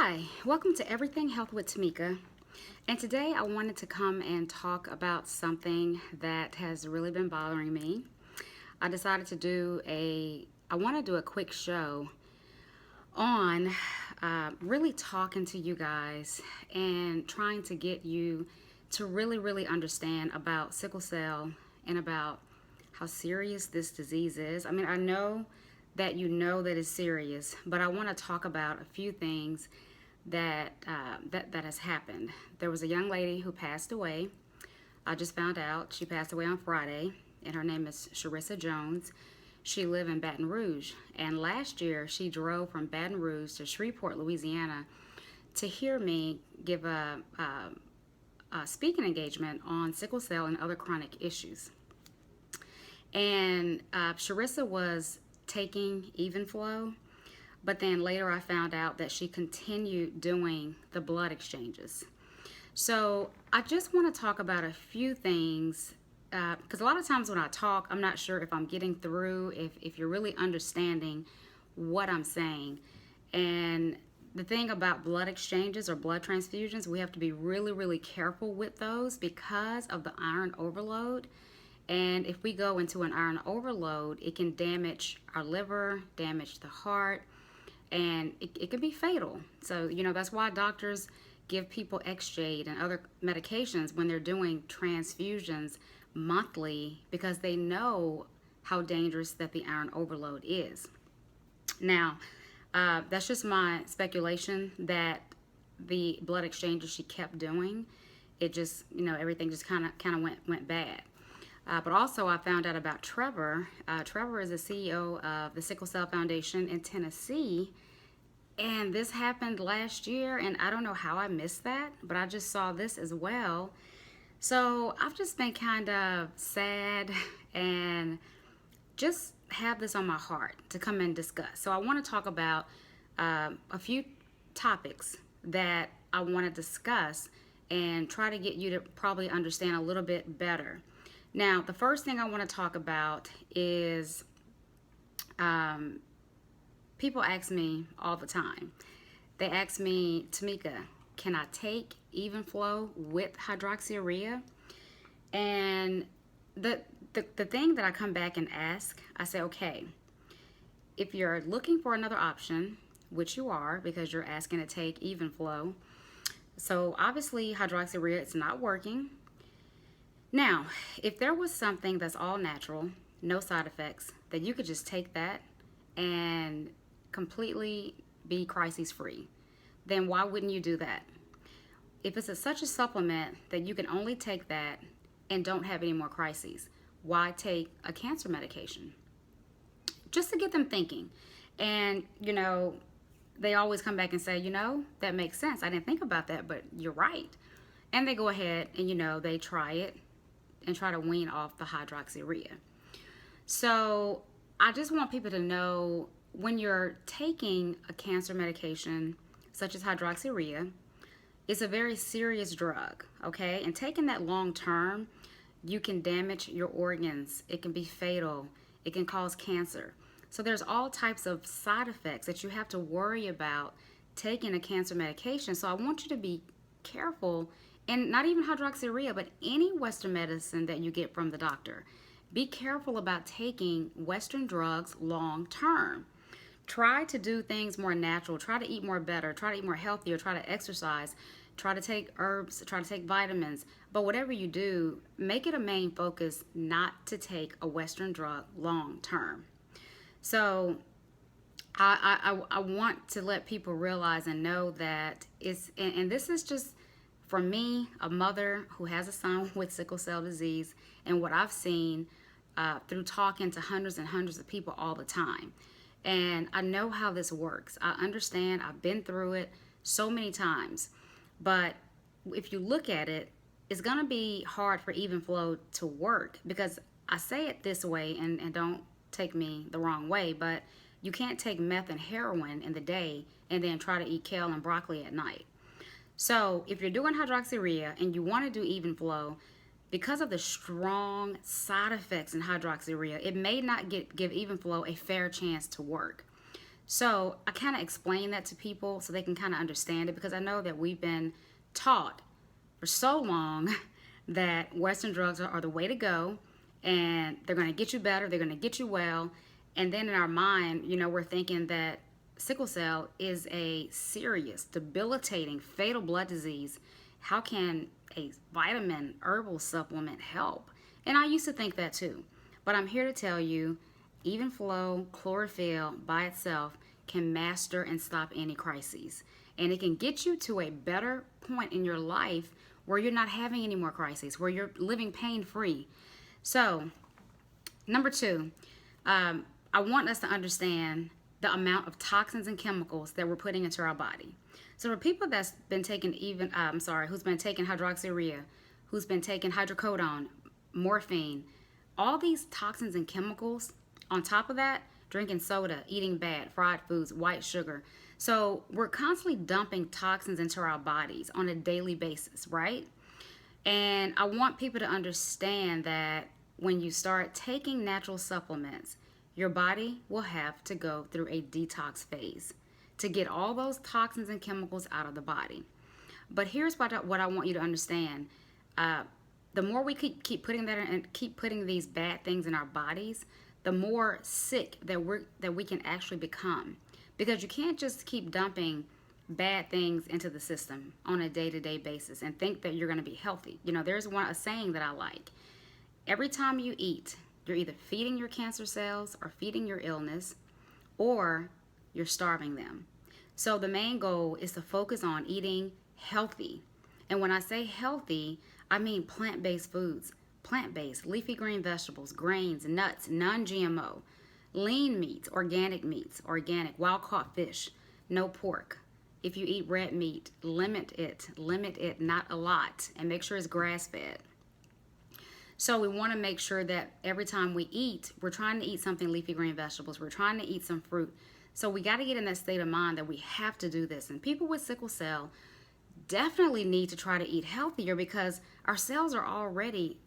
Hi, welcome to Everything Health with Tamika. And today I wanted to come and talk about something that has really been bothering me. I decided I want to do a quick show on really talking to you guys and trying to get you to really understand about sickle cell and about how serious this disease is. I mean, I know that you know that it's serious, but I want to talk about a few things that has happened. There was a young lady who passed away. I just found out she passed away on Friday, and her name is Charissa Jones. She lived in Baton Rouge, and last year she drove from Baton Rouge to Shreveport, Louisiana, to hear me give a speaking engagement on sickle cell and other chronic issues. And Charissa was taking Even Flow, but then later I found out that she continued doing the blood exchanges. So I just want to talk about a few things because a lot of times when I talk, I'm not sure if I'm getting through, if you're really understanding what I'm saying. And the thing about blood exchanges or blood transfusions, we have to be really careful with those because of the iron overload. And if we go into an iron overload, it can damage our liver, damage the heart, and it can be fatal. So, that's why doctors give people X-Jade and other medications when they're doing transfusions monthly, because they know how dangerous that the iron overload is. Now, that's just my speculation that the blood exchanges she kept doing, it just, everything just kind of went bad. But also I found out about Trevor. Trevor is the CEO of the Sickle Cell Foundation in Tennessee. And this happened last year, and I don't know how I missed that, but I just saw this as well. So I've just been kind of sad and just have this on my heart to come and discuss. So I want to talk about a few topics that I want to discuss and try to get you to probably understand a little bit better. Now, the first thing I want to talk about is people ask me all the time. They ask me, Tamika, can I take Even Flow with hydroxyurea? And the thing that I come back and ask, I say, okay, if you're looking for another option, which you are because you're asking to take Even Flow, so obviously hydroxyurea, it's not working. Now, if there was something that's all natural, no side effects, that you could just take that and completely be crisis free, then why wouldn't you do that? If it's such a supplement that you can only take that and don't have any more crises, why take a cancer medication? Just to get them thinking. And, they always come back and say, that makes sense. I didn't think about that, but you're right. And they go ahead and, they try it and try to wean off the hydroxyurea. So I just want people to know, when you're taking a cancer medication such as hydroxyurea, it's a very serious drug, okay? And taking that long term, you can damage your organs. It can be fatal. It can cause cancer. So there's all types of side effects that you have to worry about taking a cancer medication. So I want you to be careful. And not even hydroxyurea, but any Western medicine that you get from the doctor. Be careful about taking Western drugs long term. Try to do things more natural. Try to eat more better. Try to eat more healthier. Try to exercise. Try to take herbs. Try to take vitamins. But whatever you do, make it a main focus not to take a Western drug long term. So I want to let people realize and know that and this is just, for me, a mother who has a son with sickle cell disease, and what I've seen through talking to hundreds and hundreds of people all the time. And I know how this works. I understand. I've been through it so many times. But if you look at it, it's going to be hard for Even Flow to work, because I say it this way, and don't take me the wrong way, but you can't take meth and heroin in the day and then try to eat kale and broccoli at night. So if you're doing hydroxyurea and you want to do Even Flow, because of the strong side effects in hydroxyurea, it may not give Even Flow a fair chance to work. So I kind of explain that to people so they can kind of understand it, because I know that we've been taught for so long that Western drugs are the way to go, and they're going to get you better, they're going to get you well. And then in our mind, we're thinking that sickle cell is a serious, debilitating, fatal blood disease. How can a vitamin herbal supplement help? And I used to think that too. But I'm here to tell you, even flow, chlorophyll by itself can master and stop any crises. And it can get you to a better point in your life where you're not having any more crises, where you're living pain-free. So, number 2, I want us to understand the amount of toxins and chemicals that we're putting into our body. So for people that's been taking who's been taking hydroxyurea, who's been taking hydrocodone, morphine, all these toxins and chemicals, on top of that, drinking soda, eating bad, fried foods, white sugar. So we're constantly dumping toxins into our bodies on a daily basis, right? And I want people to understand that when you start taking natural supplements, your body will have to go through a detox phase to get all those toxins and chemicals out of the body. But here's what I want you to understand. The more we keep putting that in and keep putting these bad things in our bodies, the more sick that we can actually become. Because you can't just keep dumping bad things into the system on a day-to-day basis and think that you're going to be healthy. There's a saying that I like. Every time you eat, you're either feeding your cancer cells or feeding your illness, or you're starving them. So the main goal is to focus on eating healthy. And when I say healthy, I mean plant-based foods, plant-based, leafy green vegetables, grains, nuts, non-GMO, lean meats, organic, wild-caught fish, no pork. If you eat red meat, limit it, not a lot, and make sure it's grass-fed. So we want to make sure that every time we eat, we're trying to eat something leafy green vegetables, we're trying to eat some fruit. So we got to get in that state of mind that we have to do this. And people with sickle cell definitely need to try to eat healthier, because our cells are already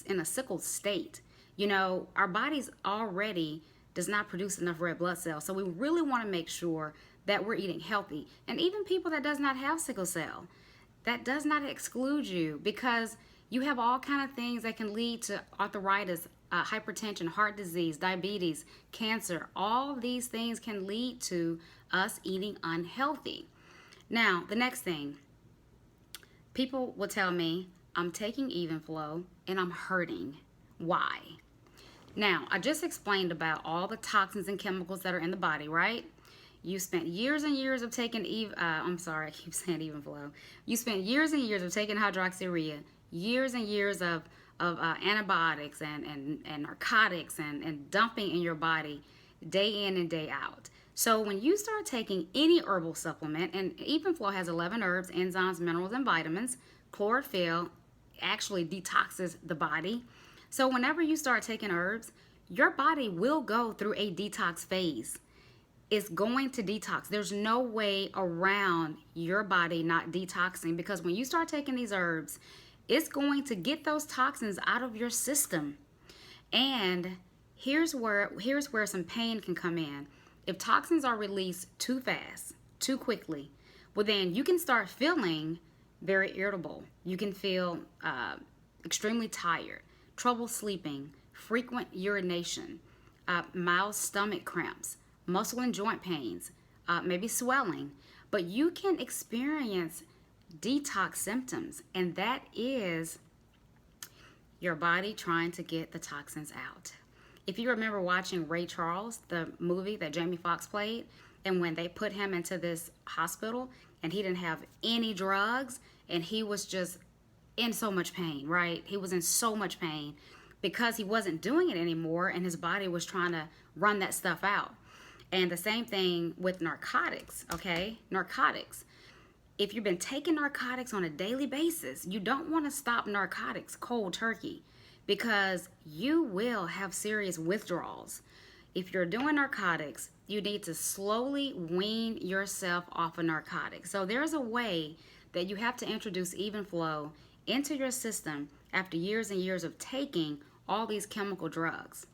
in a sickle state. Our bodies already does not produce enough red blood cells. So we really want to make sure that we're eating healthy. And even people that does not have sickle cell, that does not exclude you, because you have all kind of things that can lead to arthritis, hypertension, heart disease, diabetes, cancer. All these things can lead to us eating unhealthy. Now, the next thing, people will tell me, I'm taking Even Flow and I'm hurting. Why? Now, I just explained about all the toxins and chemicals that are in the body, right? You spent years and years of taking I keep saying Even Flow. You spent years and years of taking hydroxyurea, years and years of antibiotics and narcotics and dumping in your body day in and day out. So when you start taking any herbal supplement, and Even Flow has 11 herbs, enzymes, minerals, and vitamins, chlorophyll actually detoxes the body. So whenever you start taking herbs, your body will go through a detox phase. It's going to detox. There's no way around your body not detoxing, because when you start taking these herbs, it's going to get those toxins out of your system. And here's where some pain can come in. If toxins are released too fast, too quickly, well, then you can start feeling very irritable. You can feel extremely tired, trouble sleeping, frequent urination, mild stomach cramps, muscle and joint pains, maybe swelling. But you can experience detox symptoms, and that is your body trying to get the toxins out. If you remember watching Ray Charles, the movie that Jamie Foxx played, and when they put him into this hospital and he didn't have any drugs and he was just in so much pain, right? He was in so much pain because he wasn't doing it anymore, and his body was trying to run that stuff out. And the same thing with narcotics, okay? Narcotics. If you've been taking narcotics on a daily basis, you don't want to stop narcotics cold turkey, because you will have serious withdrawals. If you're doing narcotics, you need to slowly wean yourself off of narcotics. So there's a way that you have to introduce Even Flow into your system after years and years of taking all these chemical drugs.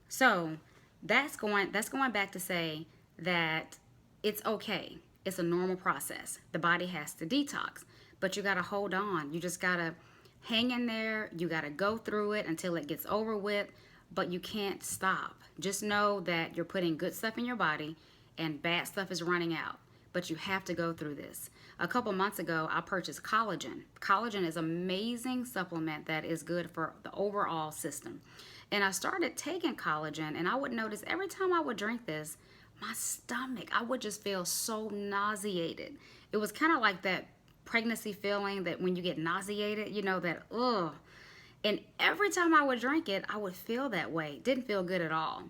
So that's going back to say that it's okay. It's a normal process. The body has to detox, but you got to hold on. You just got to hang in there. You got to go through it until it gets over with, but you can't stop. Just know that you're putting good stuff in your body and bad stuff is running out, but you have to go through this. A couple months ago, I purchased collagen. Collagen is an amazing supplement that is good for the overall system. And I started taking collagen, and I would notice every time I would drink this, my stomach, I would just feel so nauseated. It was kind of like that pregnancy feeling that when you get nauseated, you know, that ugh. And every time I would drink it, I would feel that way. Didn't feel good at all.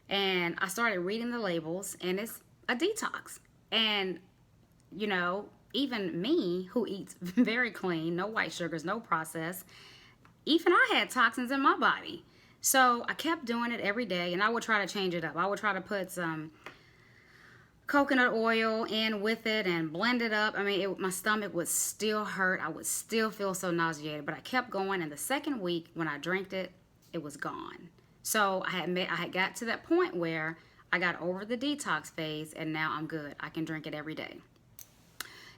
And I started reading the labels, and it's a detox. And, you know, even me, who eats very clean, no white sugars, no processed, even I had toxins in my body. So I kept doing it every day, and I would try to change it up. I would try to put some coconut oil in with it and blend it up. I mean, my stomach would still hurt. I would still feel so nauseated, but I kept going. And the second week when I drank it, it was gone. So I had got to that point where I got over the detox phase, and now I'm good. I can drink it every day.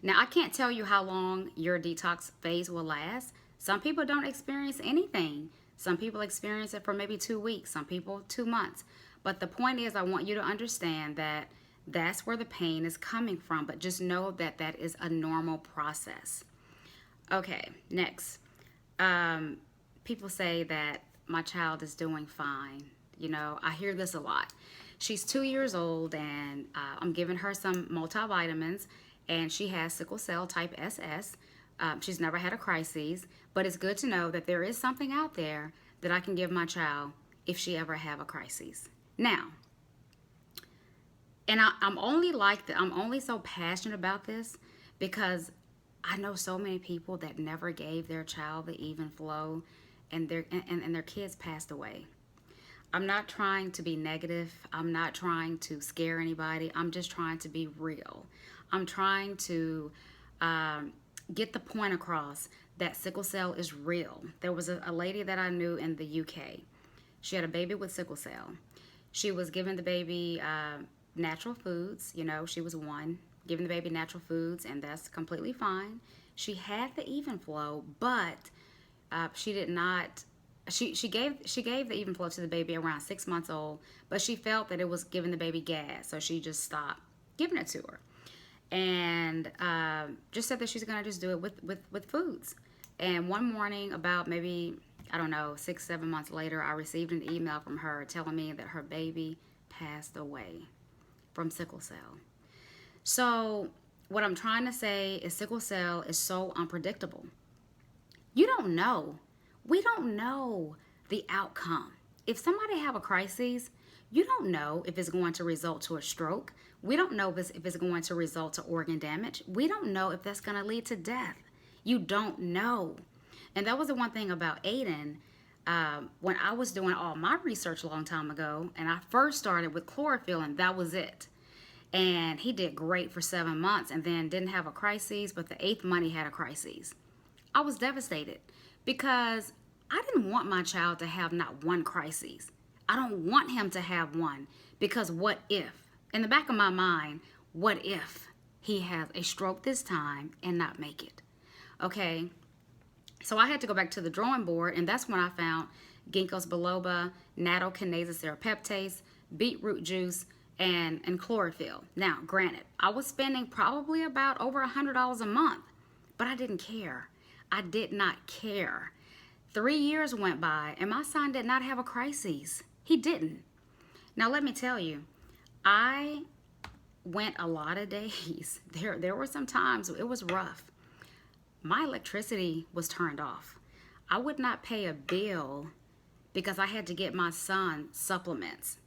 Now, I can't tell you how long your detox phase will last. Some people don't experience anything. Some people experience it for maybe 2 weeks, some people 2 months. But the point is, I want you to understand that that's where the pain is coming from, but just know that that is a normal process. Okay, next. People say that my child is doing fine. You know, I hear this a lot. She's 2 years old, and I'm giving her some multivitamins, and she has sickle cell type SS. She's never had a crisis, but it's good to know that there is something out there that I can give my child if she ever have a crisis. Now, and I'm only so passionate about this because I know so many people that never gave their child the even flow, and their kids passed away. I'm not trying to be negative. I'm not trying to scare anybody. I'm just trying to be real. I'm trying to get the point across that sickle cell is real. There was a lady that I knew in the UK. She had a baby with sickle cell. She was giving the baby natural foods. You know, she was 1, giving the baby natural foods, and that's completely fine. She had the even flow, but she did not. She gave the even flow to the baby around 6 months old, but she felt that it was giving the baby gas, so she just stopped giving it to her, and just said that she's gonna just do it with foods. And one morning, about maybe, I don't know, 6-7 months later, I received an email from her telling me that her baby passed away from sickle cell. So what I'm trying to say is sickle cell is so unpredictable. You don't know. We don't know the outcome. If somebody have a crisis, you don't know if it's going to result to a stroke. We don't know if it's going to result to organ damage. We don't know if that's going to lead to death. You don't know. And that was the one thing about Aiden. When I was doing all my research a long time ago, and I first started with chlorophyll, and that was it. And he did great for 7 months and then didn't have a crisis, but the 8th month he had a crisis. I was devastated because I didn't want my child to have not one crisis. I don't want him to have one, because what if? In the back of my mind, what if he has a stroke this time and not make it? Okay, so I had to go back to the drawing board, and that's when I found ginkgo biloba, nattokinase serrapeptase, beetroot juice, and chlorophyll. Now, granted, I was spending probably about over $100 a month, but I didn't care. I did not care. 3 years went by, and my son did not have a crisis. He didn't. Now, let me tell you, I went a lot of days. There were some times it was rough. My electricity was turned off. I would not pay a bill because I had to get my son supplements.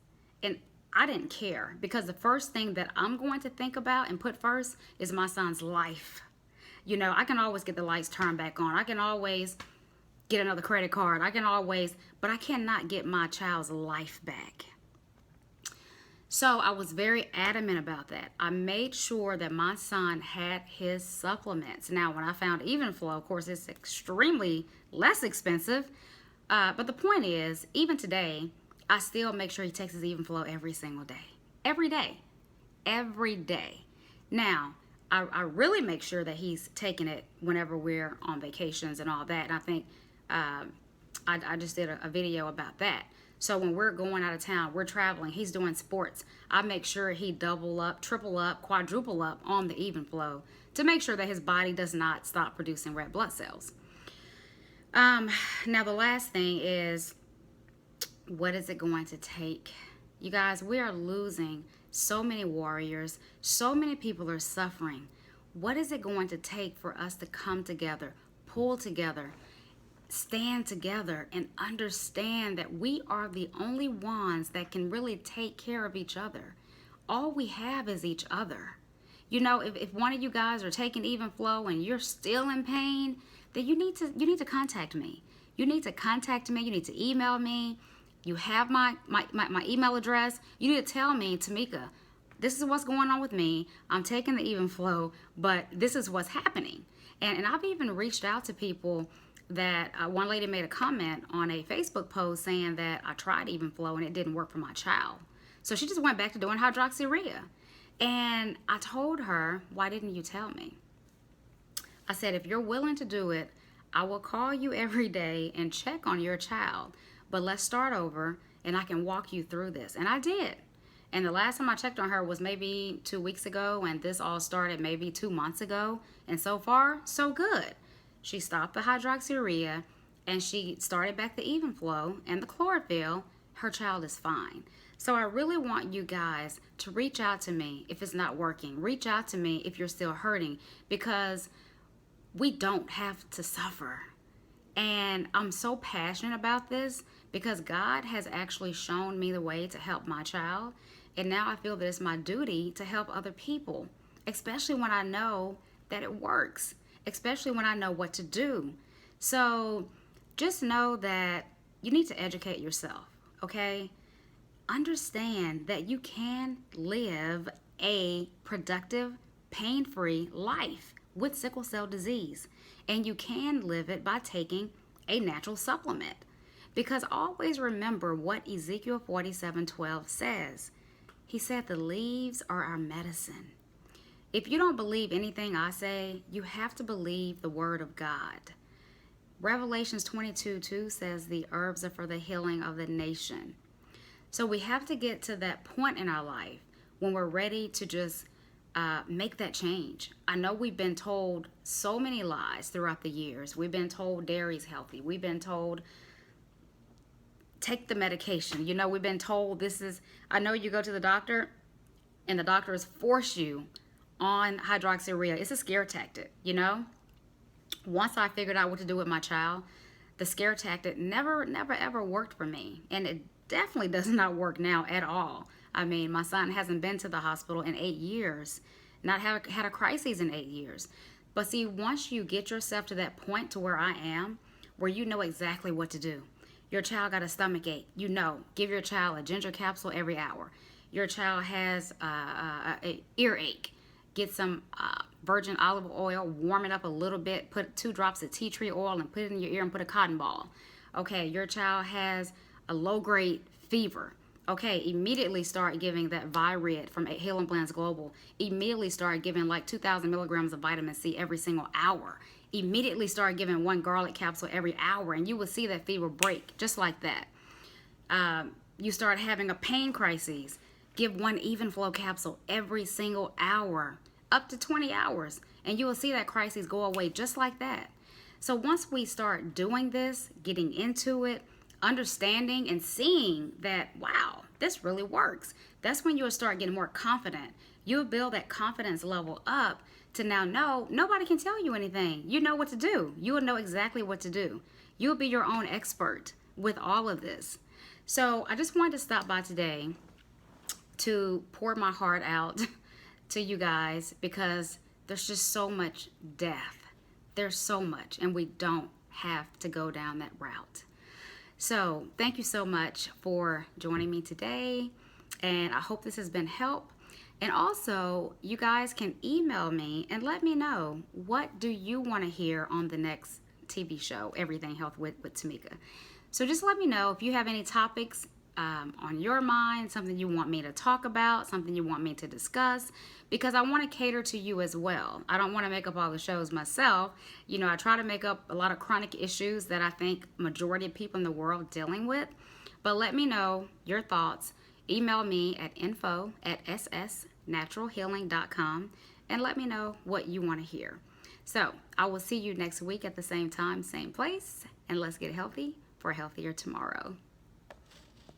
And I didn't care, because the first thing that I'm going to think about and put first is my son's life. You know, I can always get the lights turned back on. I can always get another credit card. But I cannot get my child's life back. So I was very adamant about that. I made sure that my son had his supplements. Now, when I found Even Flow, of course, it's extremely less expensive. But the point is, even today, I still make sure he takes his Even Flow every single day. Every day. every day. Now, I really make sure that he's taking it whenever we're on vacations and all that. And I think I just did a video about that. So when we're going out of town, we're traveling, he's doing sports, I make sure he double up, triple up, quadruple up on the even flow to make sure that his body does not stop producing red blood cells. Now the last thing is, what is it going to take? You guys, we are losing so many warriors. So many people are suffering. What is it going to take for us to come together, pull together, stand together, and understand that we are the only ones that can really take care of each other? All we have is each other. You know, if one of you guys are taking even flow and you're still in pain, then you need to contact me. You need to contact me. You need to email me. You have my email address. You need to tell me, Tamika, this is what's going on with me. I'm taking the even flow, but this is what's happening. And I've even reached out to people that one lady made a comment on a Facebook post saying that I tried even flow and it didn't work for my child. So she just went back to doing hydroxyurea. And I told her, why didn't you tell me? I said, if you're willing to do it, I will call you every day and check on your child. But let's start over and I can walk you through this. And I did. And the last time I checked on her was maybe 2 weeks ago, and this all started maybe 2 months ago. And so far, so good. She stopped the hydroxyurea and she started back the even flow and the chlorophyll. Her child is fine. So I really want you guys to reach out to me if it's not working. Reach out to me if you're still hurting, because we don't have to suffer. And I'm so passionate about this because God has actually shown me the way to help my child. And now I feel that it's my duty to help other people, especially when I know that it works, especially when I know what to do. So just know that you need to educate yourself, okay? Understand that you can live a productive, pain-free life with sickle cell disease. And you can live it by taking a natural supplement. Because always remember what Ezekiel 47:12 says. He said the leaves are our medicine. If you don't believe anything I say, you have to believe the word of God. Revelations 22:2 says the herbs are for the healing of the nation. So we have to get to that point in our life when we're ready to just make that change. I know we've been told so many lies throughout the years. We've been told dairy's healthy. We've been told take the medication. You know, we've been told this is, I know you go to the doctor and the doctors force you on hydroxyurea. It's a scare tactic, you know? Once I figured out what to do with my child, the scare tactic never ever worked for me. And it definitely does not work now at all. I mean, my son hasn't been to the hospital in 8 years, not had a crisis in 8 years. But see, once you get yourself to that point to where I am, where you know exactly what to do. Your child got a stomach ache, you know, give your child a ginger capsule every hour. Your child has an earache, get some virgin olive oil, warm it up a little bit, put 2 drops of tea tree oil and put it in your ear and put a cotton ball. Okay, your child has a low-grade fever. Okay, immediately start giving that Virid from Healing Plans Global. Immediately start giving like 2,000 milligrams of vitamin C every single hour. Immediately start giving 1 garlic capsule every hour, and you will see that fever break just like that. You start having a pain crisis, give 1 even flow capsule every single hour, up to 20 hours, and you will see that crisis go away just like that. So once we start doing this, getting into it, understanding and seeing that, wow, this really works, that's when you'll start getting more confident. You'll build that confidence level up to now know nobody can tell you anything. You know what to do. You will know exactly what to do. You'll be your own expert with all of this. So I just wanted to stop by today to pour my heart out to you guys, because there's just so much death. There's so much, and we don't have to go down that route. So thank you so much for joining me today, and I hope this has been help. And also, you guys can email me and let me know, what do you want to hear on the next TV show, Everything Health with Tamika. So just let me know if you have any topics on your mind, something you want me to talk about, something you want me to discuss, because I want to cater to you as well. I don't want to make up all the shows myself. You know, I try to make up a lot of chronic issues that I think majority of people in the world dealing with. But let me know your thoughts. Email me at info@ssnaturalhealing.com and let me know what you want to hear. So I will see you next week at the same time, same place, and let's get healthy for a healthier tomorrow.